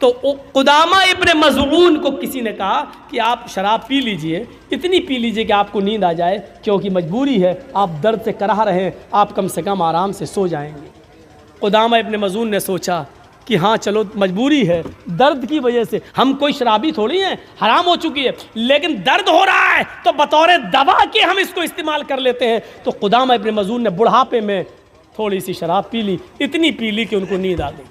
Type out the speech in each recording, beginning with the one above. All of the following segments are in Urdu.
تو قدامہ ابن مظعون کو کسی نے کہا کہ آپ شراب پی لیجئے، اتنی پی لیجئے کہ آپ کو نیند آ جائے، کیونکہ مجبوری ہے، آپ درد سے کراہ رہے ہیں، آپ کم سے کم آرام سے سو جائیں گے۔ قدامہ ابن مظعون نے سوچا کہ ہاں چلو مجبوری ہے، درد کی وجہ سے، ہم کوئی شرابی تھوڑی ہیں، حرام ہو چکی ہے، لیکن درد ہو رہا ہے تو بطور دوا کے ہم اس کو استعمال کر لیتے ہیں۔ تو قدامہ ابن مظعون نے بڑھاپے میں تھوڑی سی شراب پی لی، اتنی پی لی کہ ان کو نیند آ گئی۔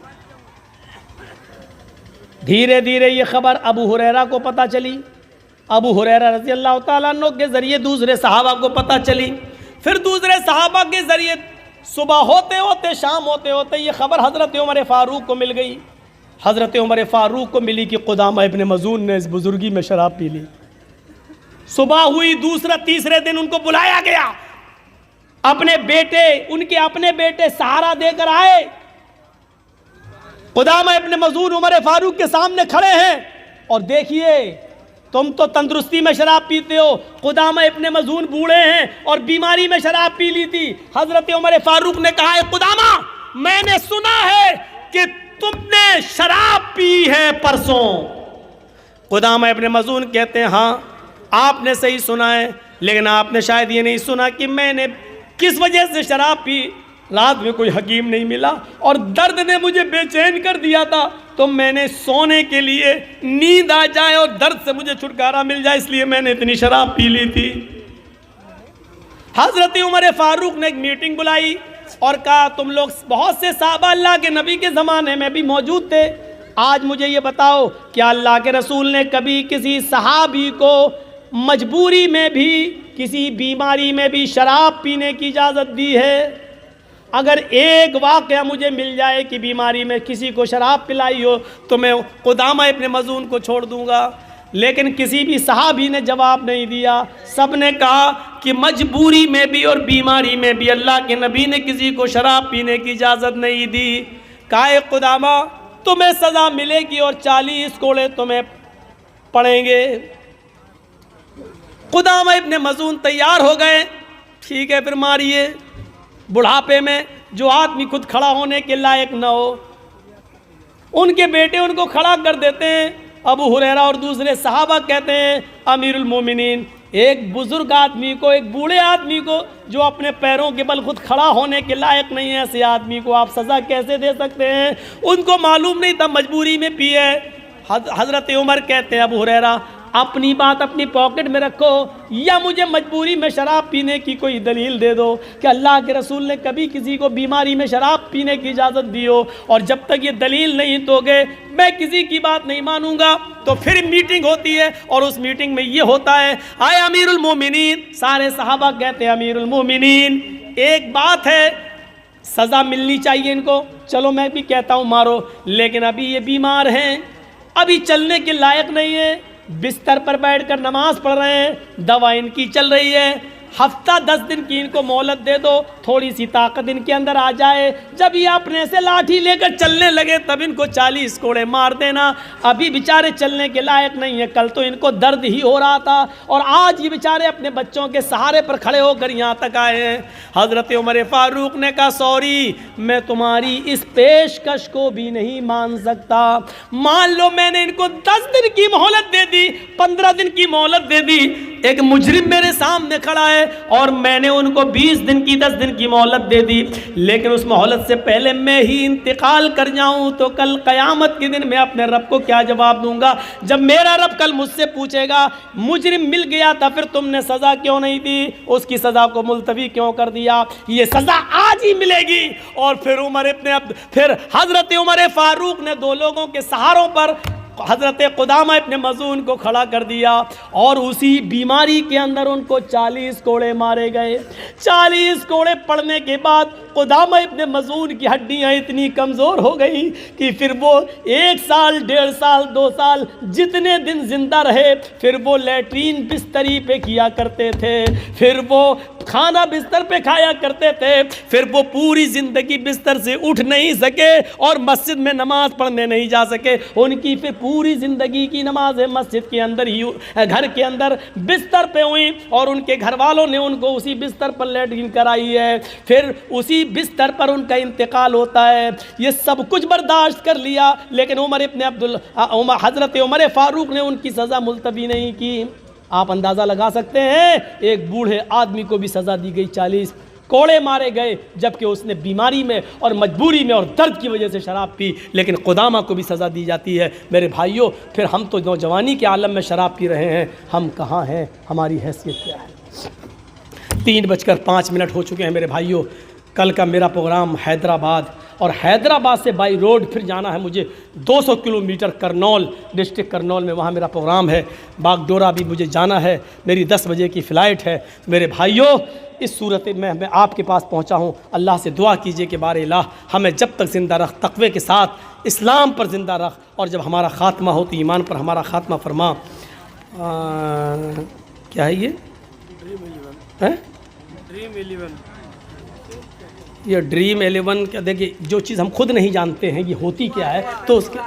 دھیرے دھیرے یہ خبر ابو ہریرہ کو پتہ چلی، ابو ہریرہ رضی اللہ تعالیٰ عنہ کے ذریعے دوسرے صحابہ کو پتہ چلی، پھر دوسرے صحابہ کے ذریعے صبح ہوتے ہوتے شام ہوتے ہوتے یہ خبر حضرت عمر فاروق کو مل گئی۔ حضرت عمر فاروق کو ملی کہ قدامہ ابن مظعون نے اس بزرگی میں شراب پی لی۔ صبح ہوئی، تیسرے دن ان کو بلایا گیا، اپنے بیٹے سہارا دے کر آئے۔ قدامہ ابن مظعون عمر فاروق کے سامنے کھڑے ہیں اور دیکھیے تم تو تندرستی میں شراب پیتے ہو، قدامہ ابن مظعون بوڑھے ہیں اور بیماری میں شراب پی لی تھی۔ حضرت عمر فاروق نے کہا ہے قدامہ میں نے سنا ہے کہ تم نے شراب پی ہے پرسوں۔ قدامہ ابن مظعون کہتے ہیں ہاں آپ نے صحیح سنا ہے، لیکن آپ نے شاید یہ نہیں سنا کہ میں نے کس وجہ سے شراب پی۔ رات میں کوئی حکیم نہیں ملا اور درد نے مجھے بے چین کر دیا تھا، تو میں نے سونے کے لیے نیند آ جائے اور درد سے مجھے چھٹکارا مل جائے، اس لیے میں نے اتنی شراب پی لی تھی۔ حضرت عمر فاروق نے ایک میٹنگ بلائی اور کہا تم لوگ بہت سے صحابہ اللہ کے نبی کے زمانے میں بھی موجود تھے، آج مجھے یہ بتاؤ کہ اللہ کے رسول نے کبھی کسی صحابی کو مجبوری میں بھی، کسی بیماری میں بھی شراب پینے کی اجازت دی ہے؟ اگر ایک واقعہ مجھے مل جائے کہ بیماری میں کسی کو شراب پلائی ہو تو میں قدامہ ابن مظعون کو چھوڑ دوں گا، لیکن کسی بھی صحابی نے جواب نہیں دیا۔ سب نے کہا کہ مجبوری میں بھی اور بیماری میں بھی اللہ کے نبی نے کسی کو شراب پینے کی اجازت نہیں دی۔ کہا قدامہ تمہیں سزا ملے گی اور 40 کوڑے تمہیں پڑیں گے۔ قدامہ ابن مظعون تیار ہو گئے، ٹھیک ہے پھر ماریے۔ بڑھاپے میں جو آدمی خود کھڑا ہونے کے لائق نہ ہو، ان کے بیٹے ان کو کھڑا کر دیتے ہیں۔ ابو ہریرہ اور دوسرے صحابہ کہتے ہیں امیر المومنین، ایک بزرگ آدمی کو، ایک بوڑھے آدمی کو جو اپنے پیروں کے بل خود کھڑا ہونے کے لائق نہیں ہے، ایسے آدمی کو آپ سزا کیسے دے سکتے ہیں؟ ان کو معلوم نہیں تھا مجبوری میں پی ہے۔ حضرت عمر کہتے ہیں ابو ہریرہ اپنی بات اپنی پاکٹ میں رکھو، یا مجھے مجبوری میں شراب پینے کی کوئی دلیل دے دو کہ اللہ کے رسول نے کبھی کسی کو بیماری میں شراب پینے کی اجازت دی ہو، اور جب تک یہ دلیل نہیں دو گے میں کسی کی بات نہیں مانوں گا۔ تو پھر میٹنگ ہوتی ہے اور اس میٹنگ میں یہ ہوتا ہے، آئے امیر المومنین، سارے صحابہ کہتے ہیں امیر المومنین ایک بات ہے، سزا ملنی چاہیے ان کو، چلو میں بھی کہتا ہوں مارو، لیکن ابھی یہ بیمار ہیں، ابھی چلنے کے لائق نہیں ہے، بستر پر بیٹھ کر نماز پڑھ رہے ہیں، دوا ان کی چل رہی ہے، ہفتہ 10 دن کی ان کو مہلت دے دو، تھوڑی سی طاقت ان کے اندر آ جائے، جب یہ اپنے سے لاٹھی لے کر چلنے لگے تب ان کو 40 کوڑے مار دینا۔ ابھی بیچارے چلنے کے لائق نہیں ہیں، کل تو ان کو درد ہی ہو رہا تھا اور آج یہ بیچارے اپنے بچوں کے سہارے پر کھڑے ہو کر یہاں تک آئے ہیں۔ حضرت عمر فاروق نے کہا سوری، میں تمہاری اس پیشکش کو بھی نہیں مان سکتا، مان لو میں نے ان کو 10 دن کی مہلت دے دی، 15 دن کی مہلت دے دی، ایک مجرم میرے سامنے کھڑا ہے اور میں نے ان کو 20 دن کی 10 دن کی مہلت دے دی، لیکن اس مہلت سے پہلے میں ہی انتقال کر جاؤں تو کل قیامت کے دن میں اپنے رب کو کیا جواب دوں گا؟ جب میرا رب کل مجھ سے پوچھے گا مجرم مل گیا تھا پھر تم نے سزا کیوں نہیں دی، اس کی سزا کو ملتوی کیوں کر دیا؟ یہ سزا آج ہی ملے گی۔ اور پھر حضرت عمر فاروق نے 2 لوگوں کے سہاروں پر حضرت قدامہ ابن مظعون کو کھڑا کر دیا اور اسی بیماری کے اندر ان کو 40 کوڑے مارے گئے۔ 40 کوڑے پڑنے کے بعد قدامہ ابن مظعون کی ہڈیاں اتنی کمزور ہو گئی کہ پھر وہ 1 سال 1.5 سال 2 سال جتنے دن زندہ رہے پھر وہ لیٹرین بستری پہ کیا کرتے تھے، پھر وہ کھانا بستر پہ کھایا کرتے تھے، پھر وہ پوری زندگی بستر سے اٹھ نہیں سکے اور مسجد میں نماز پڑھنے نہیں جا سکے۔ ان کی پھر پوری زندگی کی نمازیں مسجد کے اندر ہی، گھر کے اندر بستر پہ ہوئی اور ان کے گھر والوں نے ان کو اسی بستر پر لیٹرین کرائی ہے۔ پھر اسی بستر پر ان کا انتقال ہوتا ہے. یہ سب کچھ برداشت کر لیا لیکن حضرت عمر فاروق نے ان کی سزا ملتوی نہیں کی. آپ اندازہ لگا سکتے ہیں ایک بوڑھے آدمی کو بھی سزا دی گئی, 40 کوڑے مارے گئے جبکہ اس نے بیماری میں اور مجبوری میں اور درد کی وجہ سے شراب پی, لیکن قدامہ کو بھی سزا دی جاتی ہے. میرے بھائیوں, پھر ہم تو نوجوانی کے عالم میں شراب پی رہے ہیں, ہم کہاں ہیں, ہماری حیثیت کیا ہے؟ 3:05 ہو چکے ہیں میرے بھائیوں. کل کا میرا پروگرام حیدرآباد, اور حیدرآباد سے بائی روڈ پھر جانا ہے مجھے 200 کلومیٹر کرنول, ڈسٹرکٹ کرنول میں, وہاں میرا پروگرام ہے. باگڈورہ بھی مجھے جانا ہے, میری 10 بجے کی فلائٹ ہے. میرے بھائیوں, اس صورت میں آپ کے پاس پہنچا ہوں. اللہ سے دعا کیجئے کہ بار الہ ہمیں جب تک زندہ رکھ, تقوی کے ساتھ اسلام پر زندہ رکھ, اور جب ہمارا خاتمہ ہو تو ایمان پر ہمارا خاتمہ فرما. کیا ہے یہ ڈریم 11. یہ ڈریم 11 کیا؟ دیکھیے, جو چیز ہم خود نہیں جانتے ہیں یہ ہوتی کیا ہے, تو اس کے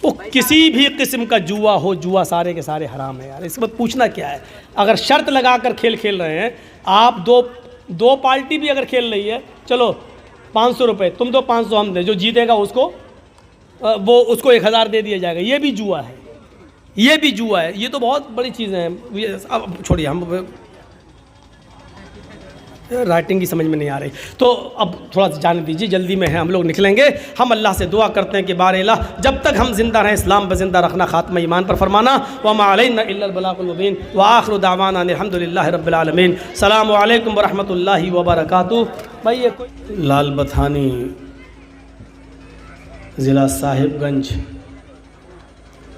وہ کسی بھی قسم کا جوا ہو, جوا سارے کے سارے حرام ہے یار. اس وقت پوچھنا کیا ہے؟ اگر شرط لگا کر کھیل رہے ہیں آپ, دو پارٹی بھی اگر کھیل رہی ہے, چلو 500 روپے تم دو, 500 ہم دیں, جو جیتے گا اس کو 1000 دے دیا جائے گا. یہ بھی جوا ہے, یہ بھی جوا ہے. یہ تو بہت بڑی چیزیں ہیں. اب چھوڑیے, ہم رائٹنگ کی سمجھ میں نہیں آ رہی, تو اب تھوڑا سا جانے دیجیے, جلدی میں ہیں, ہم لوگ نکلیں گے. ہم اللہ سے دعا کرتے ہیں کہ بار الہ جب تک ہم زندہ رہیں اسلام پر زندہ رکھنا, خاتمہ ایمان پر فرمانا. وما علینا الا البلاغ المبین, وآخر دعوانا الحمدللہ رب العالمین. السلام علیکم ورحمۃ اللہ وبرکاتہ. بھائی یہ کوئی لال بتھانی ضلع صاحب گنج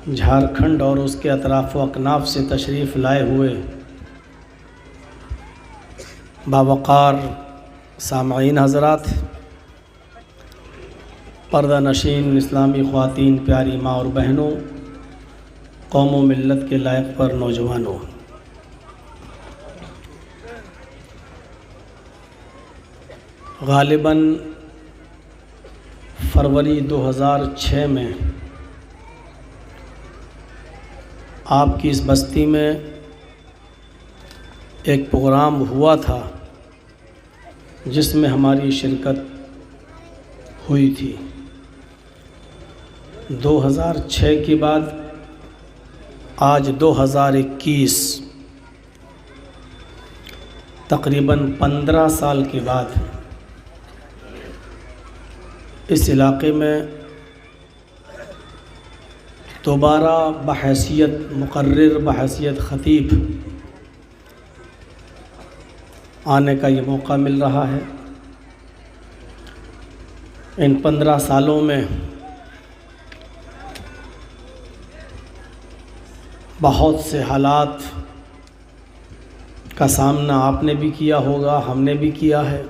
جھارکھنڈ اور اس کے اطراف و اکناف سے تشریف لائے ہوئے باوقار سامعین حضرات, پردہ نشین اسلامی خواتین, پیاری ماں اور بہنوں, قوم و ملت کے لائق پر نوجوانوں, غالباً فروری 2006 میں آپ کی اس بستی میں ایک پروگرام ہوا تھا جس میں ہماری شرکت ہوئی تھی. 2006 کے بعد آج 2021, تقریباً 15 سال کے بعد اس علاقے میں دوبارہ بحیثیت مقرر, بحیثیت خطیب آنے کا یہ موقع مل رہا ہے. ان 15 سالوں میں بہت سے حالات کا سامنا آپ نے بھی کیا ہوگا, ہم نے بھی کیا ہے.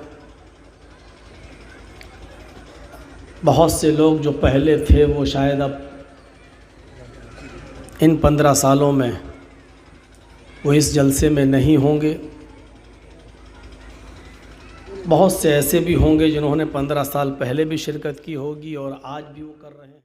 بہت سے لوگ جو پہلے تھے وہ شاید اب ان 15 سالوں میں وہ اس جلسے میں نہیں ہوں گے. بہت سے ایسے بھی ہوں گے جنہوں نے 15 سال پہلے بھی شرکت کی ہوگی اور آج بھی وہ کر رہے ہیں.